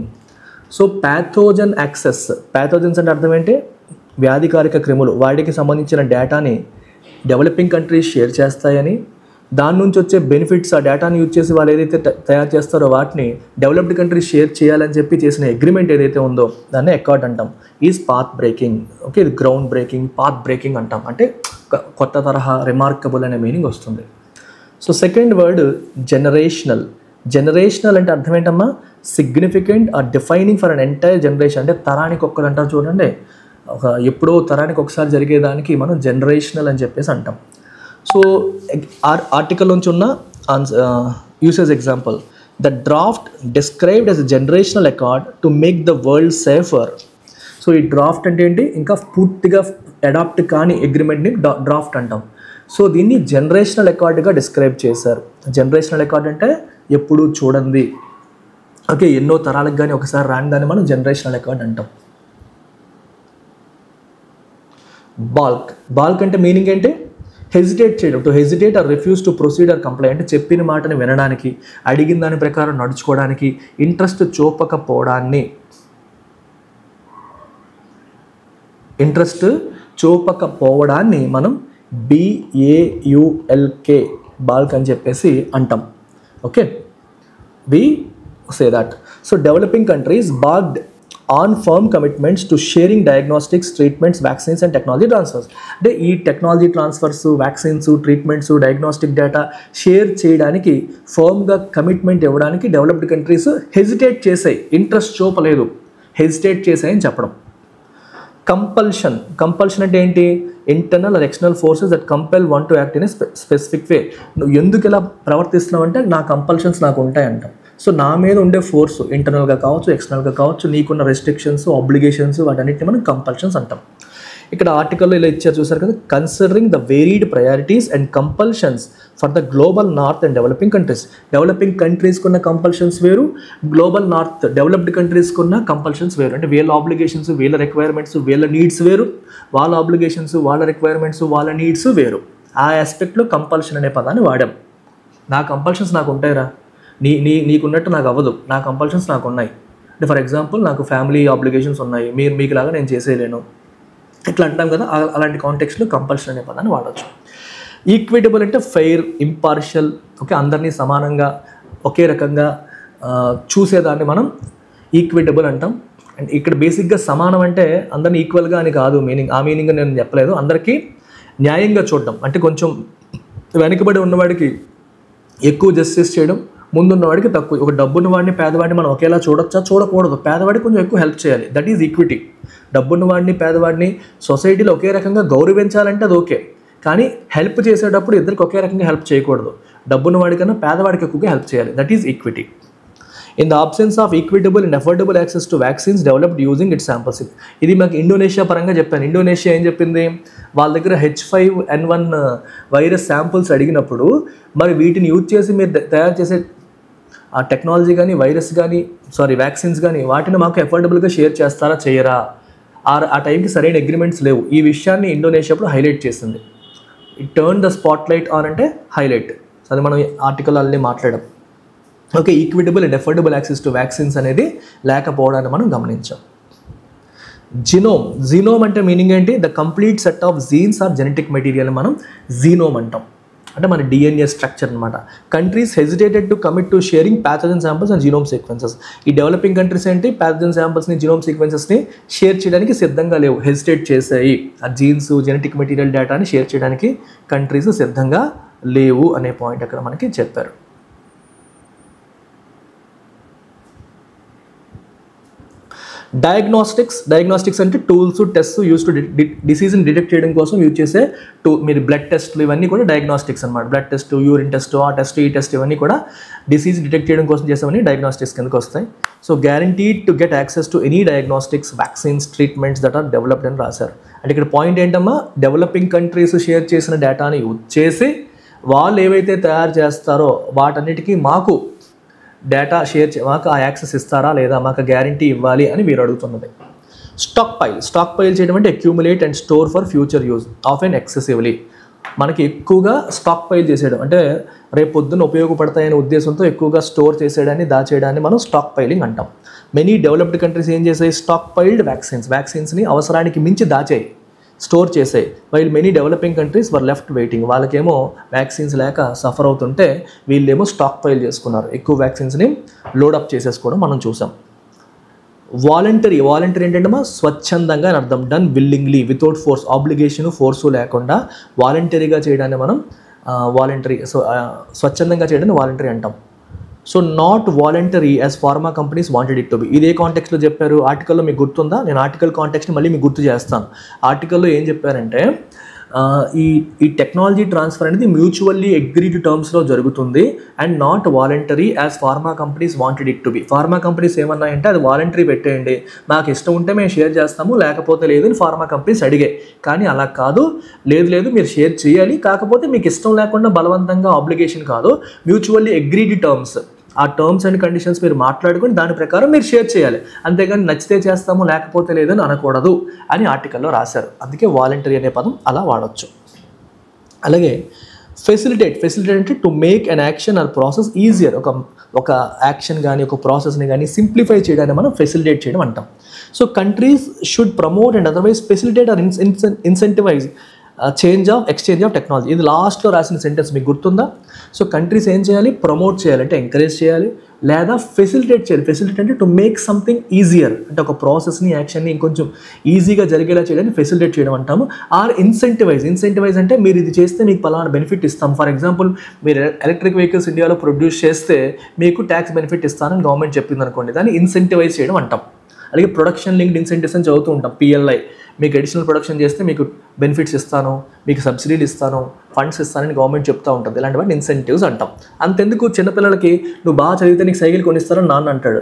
So pathogen access, pathogens అంటే అర్థం ఏంటి? వ్యాధికారక క్రిములు. వాటికి సంబంధించిన డేటాని డెవలపింగ్ కంట్రీస్ షేర్ చేస్తాయని, దాని నుంచి వచ్చే బెనిఫిట్స్, ఆ డేటాని యూజ్ చేసి వాళ్ళు ఏదైతే తయారు చేస్తారో వాటిని డెవలప్డ్ కంట్రీస్ షేర్ చేయాలని చెప్పి చేసిన అగ్రిమెంట్ ఏదైతే ఉందో దాన్ని అకార్డ్ అంటాం. Is path breaking. ఓకే, ఇది గ్రౌండ్ బ్రేకింగ్, పాత్ బ్రేకింగ్ అంటాం. అంటే కొత్త తరహా, రిమార్కబుల్ అనే మీనింగ్ వస్తుంది. So second word generational. Generational అంటే అర్థం ఏంటమ్మా? Significant or defining for an entire generation. అంటే తరానికి ఒక్కరు అంటారు చూడండి, ఎప్పుడో తరానికి ఒకసారి జరిగేదానికి మనం జనరేషనల్ అని చెప్పేసి అంటాం. సో ఆర్టికల్ నుంచి ఉన్న usage example: the draft described as a generational accord to make the world safer. So ఈ డ్రాఫ్ట్ అంటే ఏంటి? ఇంకా పూర్తిగా అడాప్ట్ కాని అగ్రిమెంట్ని డ్రాఫ్ట్ అంటాం. సో దీన్ని జనరేషనల్ అకార్డ్గా డిస్క్రైబ్ చేశారు. జనరేషనల్ అకార్డ్ అంటే ఎప్పుడు చూడండి, ఓకే, ఎన్నో తరాలకు కానీ ఒకసారి రాని దాన్ని మనం జనరేషనల్ అకార్డ్ అంటాం. బాల్క్ అంటే మీనింగ్ ఏంటి? హెజిటేట్ చేయడం. To hesitate or refuse to proceed or comply. అంటే చెప్పిన మాటని వినడానికి, అడిగిన దాని ప్రకారం నడుచుకోవడానికి ఇంట్రెస్ట్ చూపకపోవడాన్ని మనం బాల్క్ అని చెప్పేసి అంటాం. Okay, we say that. So developing countries barked on firm commitments to sharing diagnostics, treatments, vaccines and technology transfers. అంటే ఈ technology transfers, vaccines, treatments, diagnostic data share చేయడానికి ఫర్మ్గా కమిట్మెంట్ ఇవ్వడానికి డెవలప్డ్ కంట్రీస్ హెజిటేట్ చేసాయి, interest చూపలేదు, hesitate చేసాయని చెప్పడం. Compulsion అంటే ఏంటి? Internal or external forces that compel one to act in a specific way. నువ్వు ఎందుకు ఇలా ప్రవర్తిస్తున్నావు అంటే నా కంపల్షన్స్ నాకు ఉంటాయంటాం. సో నా మీద ఉండే ఫోర్స్ ఇంటర్నల్గా కావచ్చు, ఎక్స్టర్నల్గా కావచ్చు, నీకున్న రెస్ట్రిక్షన్స్, ఆబ్లిగేషన్స్, వాటన్నిటిని మనం కంపల్షన్స్ అంటాం. ఇక్కడ ఆర్టికల్లో ఇలా ఇచ్చారు చూసారు కదా, considering the varied priorities and compulsions for the global north and developing countries. Developing కంట్రీస్కున్న కంపల్షన్స్ వేరు, గ్లోబల్ నార్త్ డెవలప్డ్ కంట్రీస్కున్న కంపల్షన్స్ వేరు. అంటే వీళ్ళ ఆబ్లిగేషన్స్, వీళ్ళ రిక్వైర్మెంట్స్, వీళ్ళ నీడ్స్ వేరు, వాళ్ళ ఆబ్లిగేషన్స్, వాళ్ళ రిక్వైర్మెంట్స్, వాళ్ళ నీడ్స్ వేరు. ఆ ఆస్పెక్ట్లో కంపల్షన్ అనే పదాన్ని వాడాం. నా కంపల్షన్స్ నాకు ఉంటాయిరా, నీకున్నట్టు నాకు అవ్వదు, నా కంపల్షన్స్ నాకు ఉన్నాయి. అంటే ఫర్ ఎగ్జాంపుల్ నాకు ఫ్యామిలీ ఆబ్లిగేషన్స్ ఉన్నాయి, మీకులాగా నేను చేసేయలేను, ఇట్లా అంటాం కదా, అలాంటి కాంటెక్స్లో కంపల్షన్ అనే పదాన్ని వాడచ్చు. ఈక్విటబుల్ అంటే ఫెయిర్, ఇంపార్షియల్, ఓకే, అందరినీ సమానంగా ఒకే రకంగా చూసేదాన్ని మనం ఈక్విటబుల్ అంటాం. అండ్ ఇక్కడ బేసిక్గా సమానం అంటే అందరినీ ఈక్వల్గా అని కాదు మీనింగ్, ఆ మీనింగ్ నేను చెప్పలేదు. అందరికీ న్యాయంగా చూడడం అంటే కొంచెం వెనుకబడి ఉన్నవాడికి ఎక్కువ జస్టిస్ చేయడం, ముందున్నవాడికి తక్కువ. ఒక డబ్బున్న వాడిని పేదవాడిని మనం ఒకేలా చూడొచ్చా? చూడకూడదు. పేదవాడికి కొంచెం ఎక్కువ హెల్ప్ చేయాలి, దట్ ఈజ్ ఈక్విటీ. డబ్బున్న వాడిని పేదవాడిని సొసైటీలో ఒకే రకంగా గౌరవించాలంటే అది ఓకే, కానీ హెల్ప్ చేసేటప్పుడు ఇద్దరికి ఒకే రకంగా హెల్ప్ చేయకూడదు. డబ్బున్న వాడికన్నా పేదవాడికి ఎక్కువగా హెల్ప్ చేయాలి, that is equity. In the absence of equitable and affordable access to vaccines developed using its samples. ఇది మాకు ఇండోనేషియా పరంగా చెప్పాను. ఇండోనేషియా ఏం చెప్పింది, వాళ్ళ దగ్గర H5N1 వైరస్ శాంపుల్స్ అడిగినప్పుడు మరి వీటిని యూజ్ చేసి మీరు తయారు చేసే ఆ టెక్నాలజీ కానీ వ్యాక్సిన్స్ కానీ వాటిని మాకు అఫోర్డబుల్గా షేర్ చేస్తారా చేయరా, ఆ టైంకి సరైన అగ్రిమెంట్స్ లేవు. ఈ విషయాన్ని ఇండోనేషియా అప్పుడు హైలైట్ చేసింది. It turn the spotlight on అంటే హైలైట్. అది మనం ఆర్టికల్ అన్నీ మాట్లాడాం. Okay, equitable and affordable access to vaccines అనేది లేకపోవడాన్ని మనం గమనించాం. జీనోమ్ అంటే మీనింగ్ ఏంటి? The complete set of genes or genetic material మనం జీనోమ్ అంటాం, అంటే మన డిఎన్ఏ స్ట్రక్చర్ అనమాట. Countries hesitated to commit to sharing pathogen samples and genome sequences. ఈ డెవలపింగ్ కంట్రీస్ ఏంటి, ప్యాథోజన్ శాంపుల్స్ని జీనోమ్ సీక్వెన్సెస్ని షేర్ చేయడానికి సిద్ధంగా లేవు, హెజిటేట్ చేసాయి. ఆ జీన్స్ జెనెటిక్ మెటీరియల్ డేటాని షేర్ చేయడానికి కంట్రీస్ సిద్ధంగా లేవు అనే పాయింట్ అక్కడ మనకి చెప్పారు. డయాగ్నోస్టిక్స్ అంటే టూల్స్, టెస్ట్ యూస్ టు డిసీజ్ని డిటెక్ట్ చేయడం కోసం యూజ్ చేసే మీరు బ్లడ్ టెస్ట్లు ఇవన్నీ కూడా డయాగ్నోస్టిక్స్ అనమాట. బ్లడ్ టెస్ట్, యూరిన్ టెస్ట్, ఆ టెస్ట్, ఈ టెస్ట్ ఇవన్నీ కూడా డిసీజ్ డిటెక్ట్ చేయడం కోసం చేసేవన్నీ డయాగ్నోస్టిక్స్ కిందకి వస్తాయి. So guaranteed to get access to any diagnostics, vaccines, treatments that are developed అని రాశారు. అంటే ఇక్కడ పాయింట్ ఏంటమ్మా, డెవలపింగ్ కంట్రీస్ షేర్ చేసిన డేటాని యూజ్ చేసి వాళ్ళు ఏవైతే తయారు చేస్తారో వాటన్నిటికీ మాకు డేటా మాకు ఆ యాక్సెస్ ఇస్తారా లేదా, మాకు గ్యారంటీ ఇవ్వాలి అని మీరు అడుగుతున్నది. స్టాక్ పైల్ చేయడం అంటే accumulate and store for future use of and excessively. మనకి ఎక్కువగా స్టాక్ పైల్ చేసేయడం అంటే రేపు పొద్దున్న ఉపయోగపడతాయనే ఉద్దేశంతో ఎక్కువగా స్టోర్ చేసేయడాన్ని, దాచేయడాన్ని మనం స్టాక్ పైలింగ్ అంటాం. మెనీ డెవలప్డ్ కంట్రీస్ ఏం చేసాయి, స్టాక్ పైల్డ్ వ్యాక్సిన్స్ని అవసరానికి మించి దాచేయి, స్టోర్ చేసాయి. While many developing countries were left waiting. వాళ్ళకేమో వ్యాక్సిన్స్ లేక సఫర్ అవుతుంటే వీళ్ళేమో స్టాక్ పైల్ చేసుకున్నారు, ఎక్కువ వ్యాక్సిన్స్ని లోడప్ చేసేసుకోవడం మనం చూసాం. వాలంటరీ ఏంటంటే స్వచ్ఛందంగా అని అర్థం. Done willingly without force, obligation force లేకుండా వాలంటరీగా చేయడాన్ని మనం స్వచ్ఛందంగా చేయడాన్ని వాలంటరీ అంటాం. So not voluntary as pharma companies wanted it to B. ఇదే కాంటెక్స్లో చెప్పారు ఆర్టికల్లో, మీకు గుర్తుందా? నేను ఆర్టికల్ కాంటెక్స్ని మళ్ళీ మీకు గుర్తు చేస్తాను. ఆర్టికల్లో ఏం చెప్పారంటే ఈ టెక్నాలజీ ట్రాన్స్ఫర్ అనేది మ్యూచువల్లీ అగ్రీడ్ టర్మ్స్లో జరుగుతుంది and not voluntary as pharma companies wanted it to be. Pharma companies ఏమన్నాయంటే అది వాలంటరీ పెట్టేయండి, మాకు ఇష్టం ఉంటే మేము షేర్ చేస్తాము, లేకపోతే లేదు అని ఫార్మా కంపెనీస్ అడిగాయి. కానీ అలా కాదు, లేదు మీరు షేర్ చేయాలి, కాకపోతే మీకు ఇష్టం లేకుండా బలవంతంగా ఆబ్లిగేషన్ కాదు, మ్యూచువల్లీ అగ్రీడ్ టర్మ్స్, ఆ టర్మ్స్ అండ్ కండిషన్స్ మీరు మాట్లాడుకొని దాని ప్రకారం మీరు షేర్ చేయాలి, అంతేగాని నచ్చితే చేస్తాము లేకపోతే లేదని అనకూడదు అని ఆర్టికల్లో రాశారు. అందుకే వాలంటరీ అనే పదం అలా వాడచ్చు. అలాగే ఫెసిలిటేట్ అంటే to make an action or process easier. ఒక యాక్షన్ కానీ ఒక ప్రాసెస్ని కానీ సింప్లిఫై చేయడాన్ని మనం ఫెసిలిటేట్ చేయడం అంటాం. So countries should promote and otherwise facilitate or incentivize exchange of technology. ఇది లాస్ట్లో రాసిన సెంటెన్స్ మీకు గుర్తుందా? సో కంట్రీస్ ఏం చేయాలి, ప్రమోట్ చేయాలి అంటే ఎంకరేజ్ చేయాలి, లేదా ఫెసిలిటేట్ చేయాలి. ఫెసిలిటేట్ అంటే టు మేక్ సంథింగ్ ఈజియర్, అంటే ఒక ప్రాసెస్ని, యాక్షన్ని ఇంకొంచెం ఈజీగా జరిగేలా చేయడానికి ఫెసిలిటేట్ చేయడం అంటాము. ఆర్ ఇన్సెంటివైజ్ అంటే మీరు ఇది చేస్తే మీకు పలానా బెనిఫిట్ ఇస్తాం. ఫర్ ఎగ్జాంపుల్ మీరు ఎలక్ట్రిక్ వెహికల్స్ ఇండియాలో ప్రొడ్యూస్ చేస్తే మీకు ట్యాక్స్ బెనిఫిట్ ఇస్తానని గవర్నమెంట్ చెప్పింది అనుకోండి, దాన్ని ఇన్సెంటివైజ్ చేయడం అంటాం. అలాగే ప్రొడక్షన్ లింక్డ్ ఇన్సెంటివ్స్ అని చదువుతూ ఉంటాం. PLI, మీకు అడిషనల్ ప్రొడక్షన్ చేస్తే మీకు బెనిఫిట్స్ ఇస్తాను, మీకు సబ్సిడీలు ఇస్తాను, ఫండ్స్ ఇస్తానని గవర్నమెంట్ చెప్తూ ఉంటుంది. ఇలాంటి వాటిని ఇన్సెంటివ్స్ అంటాం. అంతెందుకు చిన్నపిల్లలకి నువ్వు బాగా చదివితే నీకు సైకిల్ కొనిస్తారని నాన్న అంటాడు.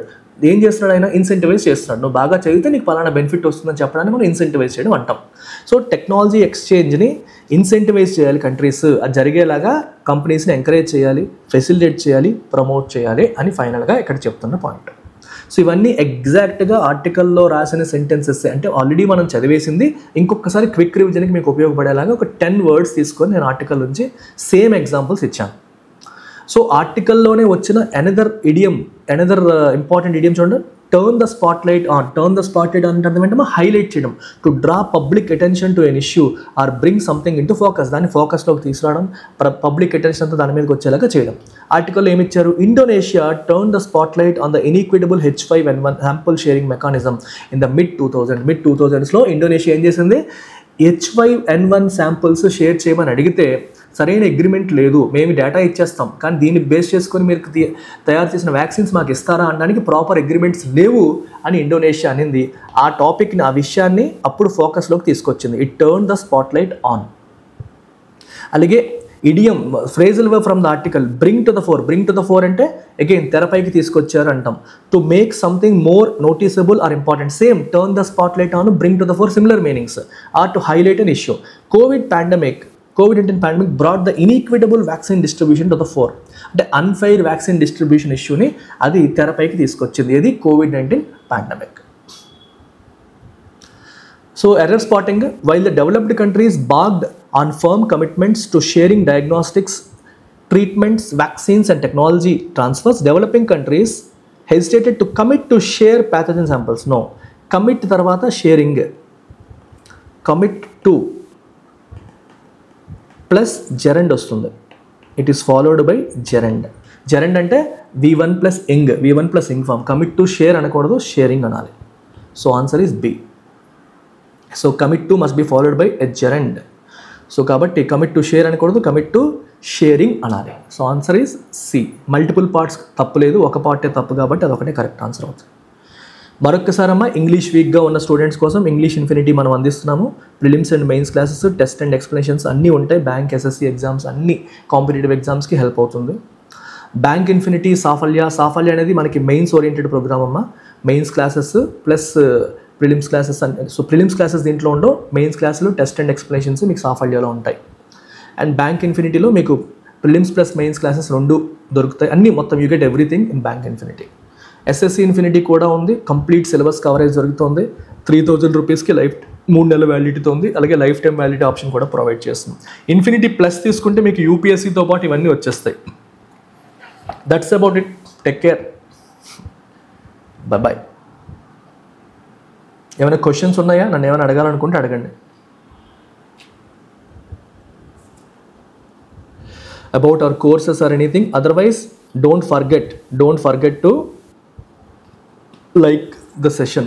ఏం చేస్తున్నాడు ఆయన, ఇన్సెంటివైజ్ చేస్తున్నాడు. నువ్వు బాగా చదివితే నీకు పలానా బెనిఫిట్ వస్తుందని చెప్పడానికి మనం ఇన్సెంటివైజ్ చేయడం అంటాం. సో టెక్నాలజీ ఎక్స్చేంజ్ని ఇన్సెంటివైజ్ చేయాలి కంట్రీస్, అది జరిగేలాగా కంపెనీస్ని ఎంకరేజ్ చేయాలి, ఫెసిలిటేట్ చేయాలి, ప్రమోట్ చేయాలి అని ఫైనల్గా ఇక్కడ చెప్తున్న పాయింట్. సో ఇవన్నీ ఎగ్జాక్ట్గా ఆర్టికల్లో రాసిన సెంటెన్సెస్, అంటే ఆల్రెడీ మనం చదివేసింది. ఇంకొకసారి క్విక్ రివిజన్కి మీకు ఉపయోగపడేలాగా ఒక 10 words తీసుకొని నేను ఆర్టికల్ నుంచి సేమ్ ఎగ్జాంపుల్స్ ఇచ్చాను. సో ఆర్టికల్లోనే వచ్చిన అనదర్ ఇంపార్టెంట్ ఇడియం చూడండి, turn the spotlight on. Turn the spotlight అంటే అర్థం ఏంటంటే హైలైట్ చేయడం, to draw public attention to an issue or bring something into focus. దాన్ని ఫోకస్లోకి తీసుకురావడం, పబ్లిక్ అటెన్షన్ అంతా దాని మీదకి వచ్చేలాగా చేయడం. ఆర్టికల్లో ఏమిచ్చారు, Indonesia turn the spotlight on the inequitable H5N1 sample sharing mechanism in the mid 2000s. Indonesia ఏం చేసింది, H5N1 శాంపుల్స్ షేర్ చేయమని అడిగితే సరైన అగ్రిమెంట్ లేదు, మేము డేటా ఇచ్చేస్తాం కానీ దీన్ని బేస్ చేసుకొని మీరు తయారు చేసిన వ్యాక్సిన్స్ మాకు ఇస్తారా అనడానికి ప్రాపర్ అగ్రిమెంట్స్ లేవు అని ఇండోనేషియా అనింది. ఆ టాపిక్ని, ఆ విషయాన్ని అప్పుడు ఫోకస్లోకి తీసుకొచ్చింది. It turn the spotlight on. అలాగే idiom phrasal verb from the article, bring to the fore. Bring to the fore అంటే అగైన్ తెరపైకి తీసుకొచ్చారు అంటాం. To make something more noticeable or important. Same turn the spotlight on, bring to the fore, similar meanings. Or to highlight an issue. COVID-19 pandemic brought the inequitable vaccine distribution to the fore. అంటే unfair vaccine distribution ఇష్యూని అది తెరపైకి తీసుకొచ్చింది. ఇది COVID-19 pandemic. So error spotting, while the developed countries balked on firm commitments to sharing diagnostics, treatments, vaccines and technology transfers, developing countries hesitated to commit to share pathogen samples. No, commit తర్వాత sharing, commit to plus gerund వస్తుంది. It is followed by gerund. Gerund అంటే V1 plus ing form. Commit to share అనకూడదు, sharing అనాలి. So answer is B. So commit to must be followed by a gerund. So కాబట్టి commit to share అనకూడదు, commit to sharing అనాలి. So answer is C. Multiple parts తప్పు లేదు, ఒక పార్టే తప్పు కాబట్టి అదొకటే కరెక్ట్ ఆన్సర్ అవుతుంది. మరొకసారమ్మా ఇంగ్లీష్ వీక్గా ఉన్న స్టూడెంట్స్ కోసం ఇంగ్లీష్ ఇన్ఫినిటీ మనం అందిస్తున్నాము. Prelims and mains classes, test and explanations అన్నీ ఉంటాయి. బ్యాంక్, SSC ఎగ్జామ్స్, అన్ని కాంపిటేటివ్ ఎగ్జామ్స్కి హెల్ప్ అవుతుంది. బ్యాంక్ ఇన్ఫినిటీ, సాఫల్య అనేది మనకి మెయిన్స్ ఓరియంటెడ్ ప్రోగ్రామ్ అమ్మ. Mains classes plus prelims classes. So prelims classes దీంట్లో ఉండవు, మెయిన్స్ క్లాసులు, టెస్ట్ అండ్ ఎక్స్ప్లెనేషన్స్ మీకు సాఫల్యలో ఉంటాయి. అండ్ బ్యాంక్ ఇన్ఫినిటీలో మీకు ప్రిలిమ్స్ ప్లస్ మెయిన్స్ క్లాసెస్ రెండు దొరుకుతాయి. అన్నీ మొత్తం you get everything in bank infinity. SSC infinity కూడా ఉంది, కంప్లీట్ సిలబస్ కవరేజ్ దొరుకుతుంది. 3000 రూపీస్కి 3 నెలల వ్యాలిడిటీతో ఉంది. అలాగే లైఫ్ టైం వ్యాలిడిటీ ఆప్షన్ కూడా ప్రొవైడ్ చేస్తుంది. ఇన్ఫినిటీ ప్లస్ తీసుకుంటే మీకు UPSCతో పాటు ఇవన్నీ వచ్చేస్తాయి. That's about it. Take care, bye. ఏమైనా క్వశ్చన్స్ ఉన్నాయా? నన్ను ఏమైనా అడగాలనుకుంటే అడగండి. About our courses or anything. Otherwise, don't forget to like the session.